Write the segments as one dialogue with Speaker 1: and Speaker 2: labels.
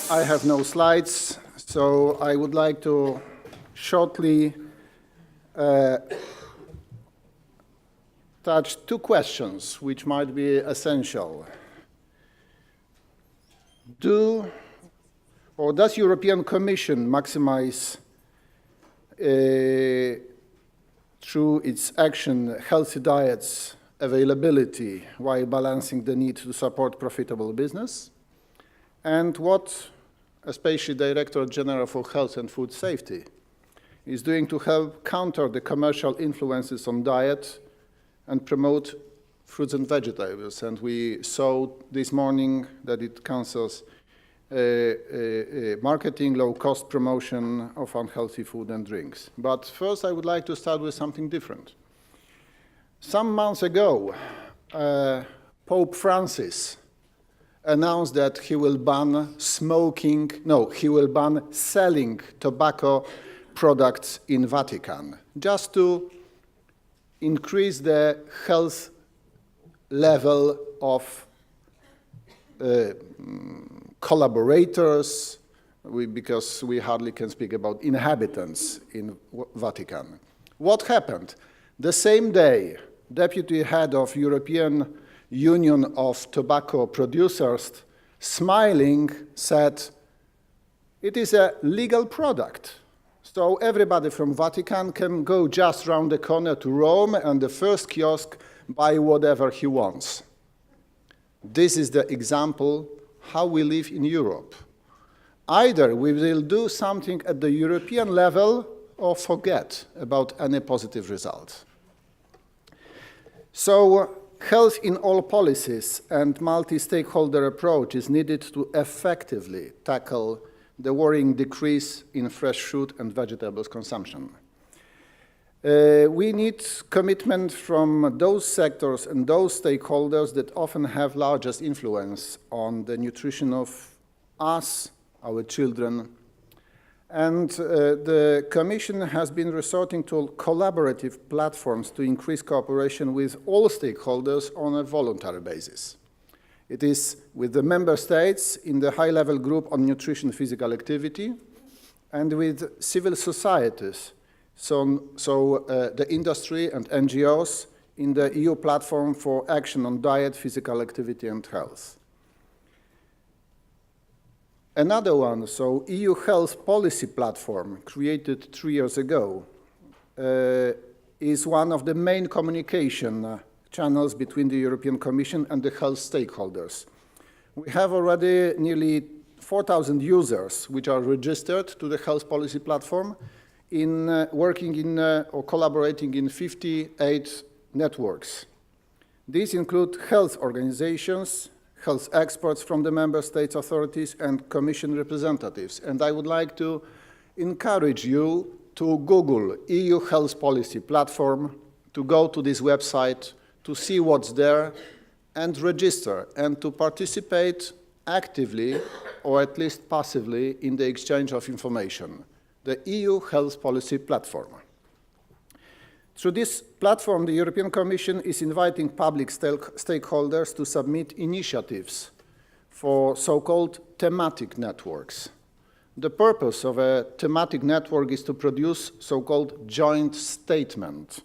Speaker 1: I have no slides, so I would like to shortly touch two questions which might be essential. Does European Commission maximize through its action healthy diets availability while balancing the need to support profitable business? And what, especially Director General for Health and Food Safety, is doing to help counter the commercial influences on diet and promote fruits and vegetables. And we saw this morning that it cancels marketing, low-cost promotion of unhealthy food and drinks. But first, I would like to start with something different. Some months ago, Pope Francis announced that he will ban selling tobacco products in Vatican, just to increase the health level of collaborators, because we hardly can speak about inhabitants in Vatican. What happened? The same day, Deputy Head of European Union of Tobacco Producers, smiling, said, it is a legal product. So everybody from Vatican can go just around the corner to Rome and the first kiosk buy whatever he wants. This is the example how we live in Europe. Either we will do something at the European level or forget about any positive result. So health in all policies and multi-stakeholder approach is needed to effectively tackle the worrying decrease in fresh fruit and vegetables consumption. We need commitment from those sectors and those stakeholders that often have largest influence on the nutrition of us, our children. And the Commission has been resorting to collaborative platforms to increase cooperation with all stakeholders on a voluntary basis. It is with the member states in the high-level group on nutrition physical activity and with civil societies, the industry and NGOs in the EU platform for action on diet, physical activity and health. Another one, EU health policy platform created 3 years ago is one of the main communication channels between the European Commission and the health stakeholders. We have already nearly 4,000 users which are registered to the health policy platform working in or collaborating in 58 networks. These include health organizations, health experts from the member states authorities and Commission representatives. And I would like to encourage you to Google EU health policy platform, to go to this website, to see what's there and register and to participate actively or at least passively in the exchange of information, the EU health policy platform. Through this platform, the European Commission is inviting public stakeholders to submit initiatives for so-called thematic networks. The purpose of a thematic network is to produce so-called joint statement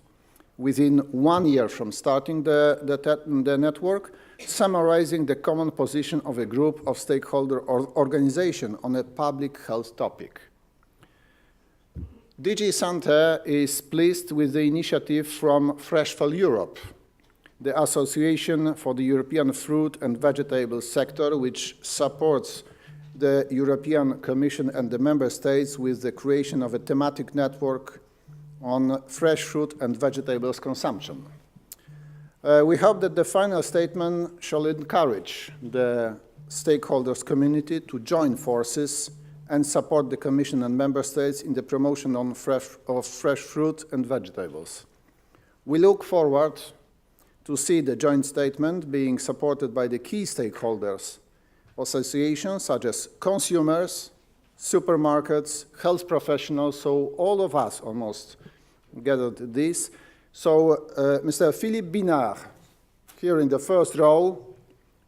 Speaker 1: within 1 year from starting the network, summarizing the common position of a group of stakeholder or organization on a public health topic. DG Sante is pleased with the initiative from Aprifel Europe, the Association for the European Fruit and Vegetable Sector, which supports the European Commission and the Member States with the creation of a thematic network on fresh fruit and vegetables consumption. We hope that the final statement shall encourage the stakeholders community to join forces and support the Commission and Member States in the promotion of fresh fruit and vegetables. We look forward to see the joint statement being supported by the key stakeholders, associations such as consumers, supermarkets, health professionals, so all of us almost gathered this. So Mr. Philippe Binard, here in the first row,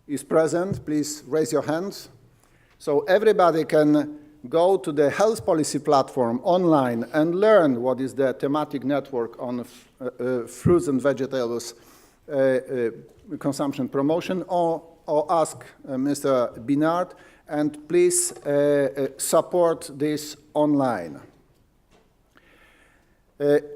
Speaker 1: is present, please raise your hands. So everybody can go to the health policy platform online and learn what is the thematic network on fruits and vegetables consumption promotion, or ask Mr. Binard, and please support this online.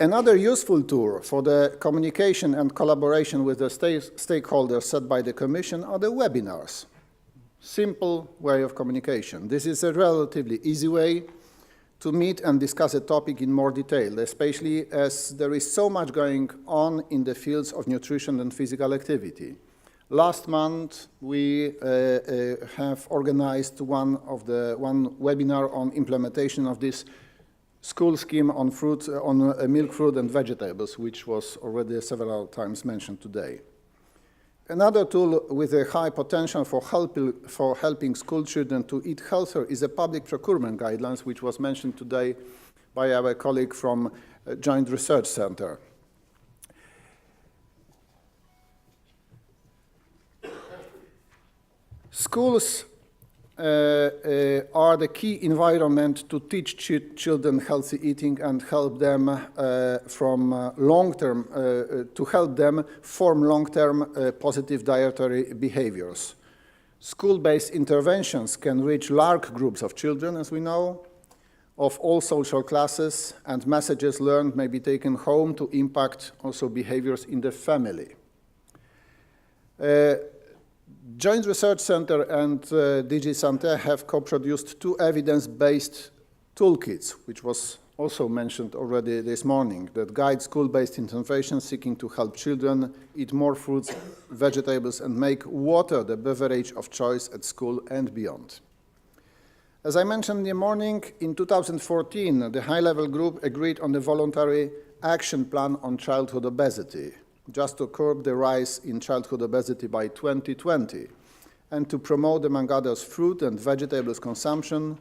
Speaker 1: Another useful tool for the communication and collaboration with the stakeholders set by the Commission are the webinars. Simple way of communication. This is a relatively easy way to meet and discuss a topic in more detail, especially as there is so much going on in the fields of nutrition and physical activity. Last month, we have organized one webinar on implementation of this school scheme on milk, fruit, and vegetables, which was already several times mentioned today. Another tool with a high potential for helping school children to eat healthier is a public procurement guidelines, which was mentioned today by our colleague from Joint Research Center. Schools are the key environment to teach children healthy eating and help them form long-term positive dietary behaviors. School-based interventions can reach large groups of children, as we know, of all social classes, and messages learned may be taken home to impact also behaviors in the family. Joint Research Center and DG Santé have co-produced 2 evidence-based toolkits, which was also mentioned already this morning, that guide school-based interventions seeking to help children eat more fruits, vegetables, and make water the beverage of choice at school and beyond. As I mentioned in the morning, in 2014, the high-level group agreed on the voluntary action plan on childhood obesity, just to curb the rise in childhood obesity by 2020, and to promote, among others, fruit and vegetables consumption.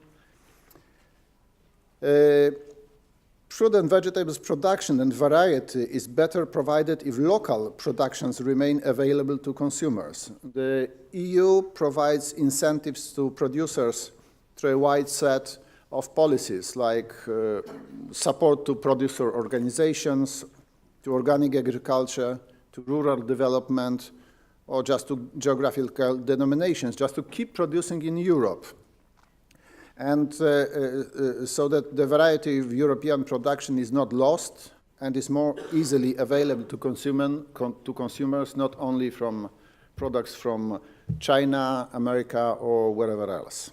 Speaker 1: Fruit and vegetables production and variety is better provided if local productions remain available to consumers. The EU provides incentives to producers through a wide set of policies, like support to producer organizations, to organic agriculture, to rural development, or just to geographical denominations, just to keep producing in Europe. And so that the variety of European production is not lost and is more easily available to consumers, not only from products from China, America, or wherever else.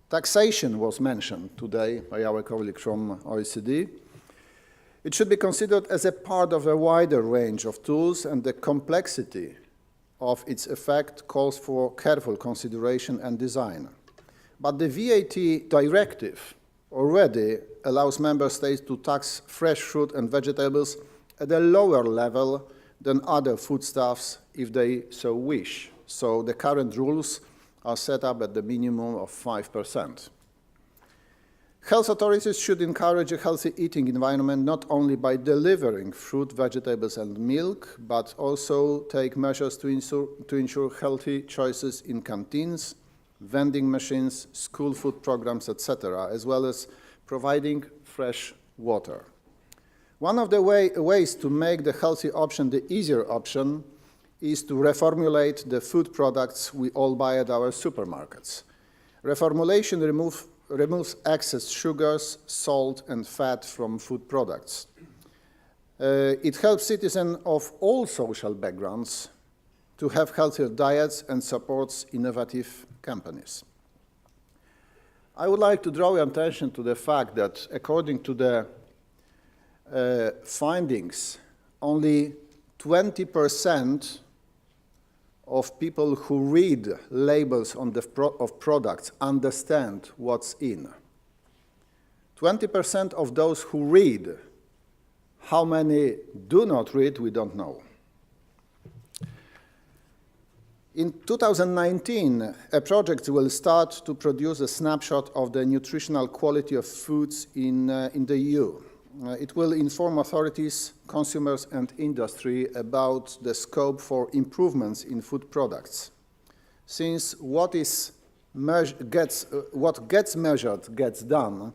Speaker 1: Taxation was mentioned today by our colleague from OECD. It should be considered as a part of a wider range of tools, and the complexity of its effect calls for careful consideration and design. But the VAT directive already allows member states to tax fresh fruit and vegetables at a lower level than other foodstuffs if they so wish. So the current rules are set up at the minimum of 5%. Health authorities should encourage a healthy eating environment not only by delivering fruit, vegetables, and milk, but also take measures to ensure healthy choices in canteens, vending machines, school food programs, etc., as well as providing fresh water. One of the ways to make the healthy option the easier option is to reformulate the food products we all buy at our supermarkets. Reformulation removes excess sugars, salt, and fat from food products. It helps citizens of all social backgrounds to have healthier diets and supports innovative companies. I would like to draw your attention to the fact that, according to the findings, only 20% of people who read labels on of products understand what's in. 20% of those who read, how many do not read, we don't know. In 2019, a project will start to produce a snapshot of the nutritional quality of foods in the EU. It will inform authorities, consumers, and industry about the scope for improvements in food products. since what gets measured gets done,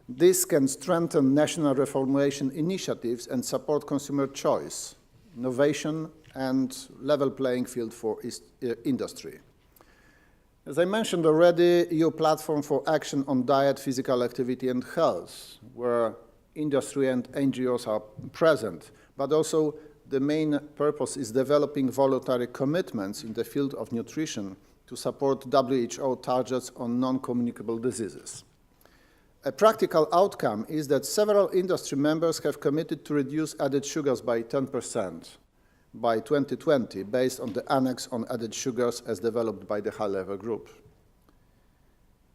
Speaker 1: this can strengthen national reformulation initiatives and support consumer choice, innovation, and level playing field for industry. As I mentioned already, EU Platform for Action on Diet, Physical Activity and Health, where industry and NGOs are present, but also the main purpose is developing voluntary commitments in the field of nutrition to support WHO targets on non-communicable diseases. A practical outcome is that several industry members have committed to reduce added sugars by 10% by 2020, based on the Annex on Added Sugars as developed by the high-level group.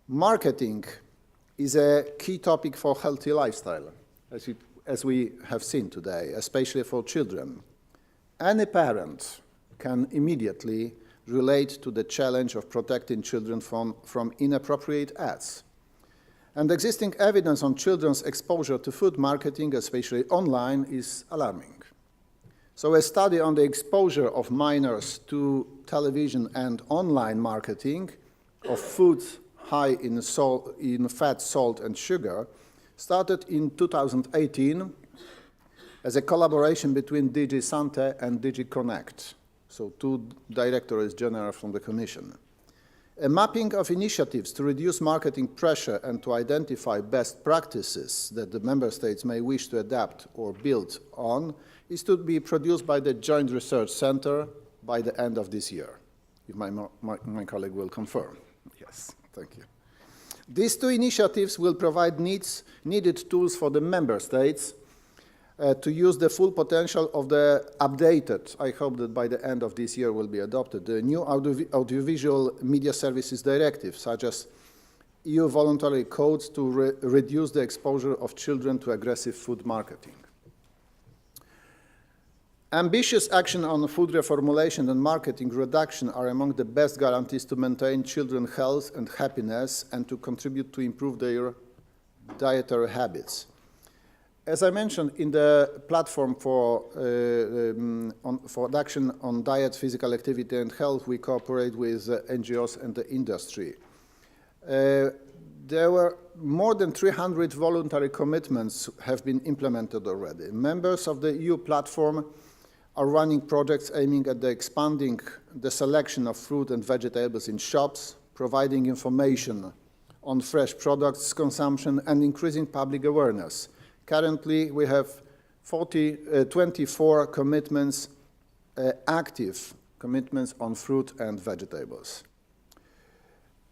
Speaker 1: Marketing is a key topic for healthy lifestyle, as we have seen today, especially for children. Any parent can immediately relate to the challenge of protecting children from inappropriate ads. And existing evidence on children's exposure to food marketing, especially online, is alarming. So a study on the exposure of minors to television and online marketing of foods high in fat, salt, and sugar started in 2018 as a collaboration between DG Sante and DG Connect, so two directorates general from the Commission. A mapping of initiatives to reduce marketing pressure and to identify best practices that the member states may wish to adapt or build on is to be produced by the Joint Research Center by the end of this year, if my colleague will confirm. Yes, thank you. These two initiatives will provide needed tools for the member states to use the full potential of the updated, I hope that by the end of this year will be adopted, the new Audiovisual Media Services Directive, such as EU voluntary codes to reduce the exposure of children to aggressive food marketing. Ambitious action on food reformulation and marketing reduction are among the best guarantees to maintain children's health and happiness and to contribute to improve their dietary habits. As I mentioned, in the platform for action on diet, physical activity and health, we cooperate with NGOs and the industry. There were more than 300 voluntary commitments have been implemented already. Members of the EU platform are running projects aiming at expanding the selection of fruit and vegetables in shops, providing information on fresh products consumption, and increasing public awareness. Currently, we have 24 commitments, active commitments on fruit and vegetables.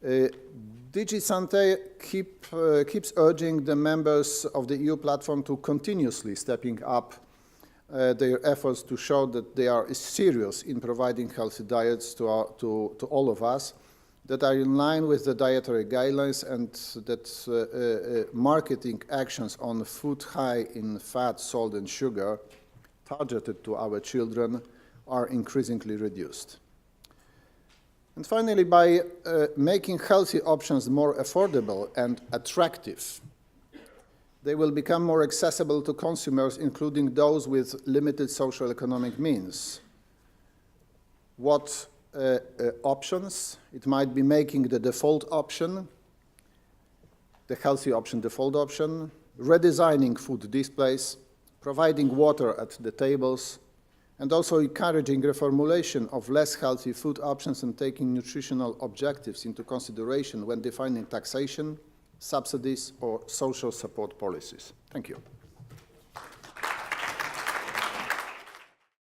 Speaker 1: DG Sante keeps urging the members of the EU platform to continuously stepping up their efforts to show that they are serious in providing healthy diets to all of us that are in line with the dietary guidelines, and that marketing actions on food high in fat, salt, and sugar targeted to our children are increasingly reduced. And finally, by making healthy options more affordable and attractive, they will become more accessible to consumers, including those with limited socio-economic means. What options? It might be making the default option, the healthy option default option, redesigning food displays, providing water at the tables, and also encouraging reformulation of less healthy food options and taking nutritional objectives into consideration when defining taxation, subsidies, or social support policies. Thank you.